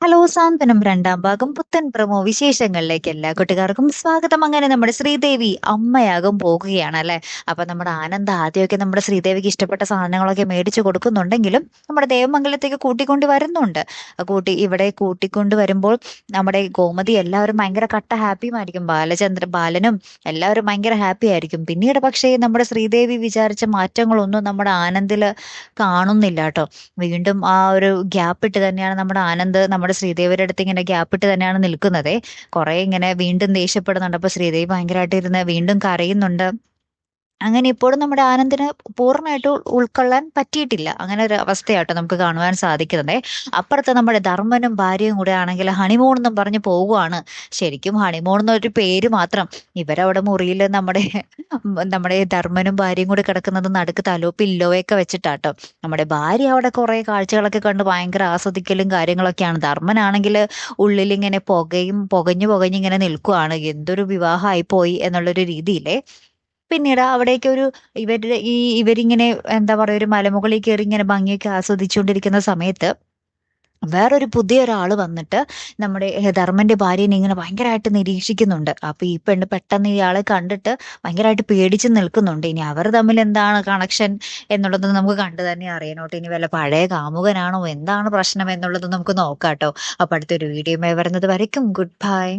Hello സാന്ത്വനം രണ്ടാം ഭാഗം പുത്തൻ പ്രമോ വിശേഷങ്ങളിലേക്ക് എല്ലാ കുട്ടികാർക്കും സ്വാഗതം. അങ്ങനെ നമ്മുടെ ശ്രീദേവി അമ്മയാകും പോകുകയാണ് അല്ലെ. അപ്പൊ നമ്മുടെ ആനന്ദ് ആദ്യമൊക്കെ നമ്മുടെ ശ്രീദേവിക്ക് ഇഷ്ടപ്പെട്ട സാധനങ്ങളൊക്കെ മേടിച്ചു കൊടുക്കുന്നുണ്ടെങ്കിലും നമ്മുടെ ദേവമംഗലത്തേക്ക് കൂട്ടിക്കൊണ്ട് വരുന്നുണ്ട്. ഇവിടെ കൂട്ടിക്കൊണ്ട് വരുമ്പോൾ നമ്മുടെ ഗോമതി എല്ലാവരും ഭയങ്കര കട്ട ഹാപ്പിയുമായിരിക്കും. ബാലനും എല്ലാവരും ഭയങ്കര ഹാപ്പി ആയിരിക്കും. പിന്നീട് പക്ഷേ നമ്മുടെ ശ്രീദേവി വിചാരിച്ച മാറ്റങ്ങളൊന്നും നമ്മുടെ ആനന്ദില് കാണുന്നില്ല കേട്ടോ. വീണ്ടും ആ ഒരു ഗ്യാപ്പ് ഇട്ട് തന്നെയാണ് നമ്മുടെ ആനന്ദ് നമ്മുടെ ശ്രീദേവിയുടെ അടുത്ത് ഇങ്ങനെ ഗ്യാപ്പ് ഇട്ട് തന്നെയാണ് നിൽക്കുന്നത്. കുറെ ഇങ്ങനെ വീണ്ടും ദേഷ്യപ്പെടുന്നുണ്ട്. അപ്പൊ ശ്രീദേവി ഭയങ്കരമായിട്ട് ഇരുന്ന് വീണ്ടും കരയുന്നുണ്ട്. അങ്ങനെ ഇപ്പോഴും നമ്മുടെ ആനന്ദിന് പൂർണ്ണമായിട്ട് ഉൾക്കൊള്ളാൻ പറ്റിയിട്ടില്ല. അങ്ങനെ ഒരു അവസ്ഥയാട്ടോ നമുക്ക് കാണുവാൻ സാധിക്കുന്നത്. അപ്പുറത്ത് നമ്മുടെ ധർമ്മനും ഭാര്യയും കൂടെ ആണെങ്കിൽ ഹണിമൂൺ എന്നും പറഞ്ഞ് പോവുകയാണ്. ശരിക്കും ഹണിമൂൺ എന്നൊരു പേര് മാത്രം. ഇവരവിടെ മുറിയിൽ നമ്മുടെ ധർമ്മനും ഭാര്യയും കൂടി കിടക്കുന്നത് നടുക്ക് പില്ലോയൊക്കെ വെച്ചിട്ടാട്ടോ. നമ്മുടെ ഭാര്യ അവിടെ കുറെ കാഴ്ചകളൊക്കെ കണ്ട് ഭയങ്കര ആസ്വദിക്കലും കാര്യങ്ങളൊക്കെയാണ്. ധർമ്മനാണെങ്കിൽ ഉള്ളിൽ ഇങ്ങനെ പുകഞ്ഞു ഇങ്ങനെ നിൽക്കുവാണ്. എന്തൊരു വിവാഹമായി പോയി എന്നുള്ളൊരു രീതിയിലെ. പിന്നീട് അവിടേക്ക് ഇവരിങ്ങനെ എന്താ പറയാ ഒരു മലമുകളിൽ കയറി ഇങ്ങനെ ഭംഗിയൊക്കെ ആസ്വദിച്ചുകൊണ്ടിരിക്കുന്ന സമയത്ത് വേറൊരു പുതിയൊരാള് വന്നിട്ട് നമ്മുടെ ധർമ്മന്റെ ഭാര്യനെ ഇങ്ങനെ ഭയങ്കരമായിട്ട് നിരീക്ഷിക്കുന്നുണ്ട്. അപ്പൊ ഈ പെണ്ണ് പെട്ടെന്ന് ഇയാളെ കണ്ടിട്ട് ഭയങ്കരമായിട്ട് പേടിച്ച് നിൽക്കുന്നുണ്ട്. ഇനി അവർ തമ്മിൽ എന്താണ് കണക്ഷൻ എന്നുള്ളത് നമുക്ക് കണ്ടു തന്നെ അറിയണോട്ടോ. ഇനി വല്ല പഴയ കാമുകനാണോ, എന്താണ് പ്രശ്നം എന്നുള്ളത് നമുക്ക് നോക്കാട്ടോ. അപ്പൊ അടുത്തൊരു വീഡിയോ വരുന്നത് വരയ്ക്കും ഗുഡ് ബൈ.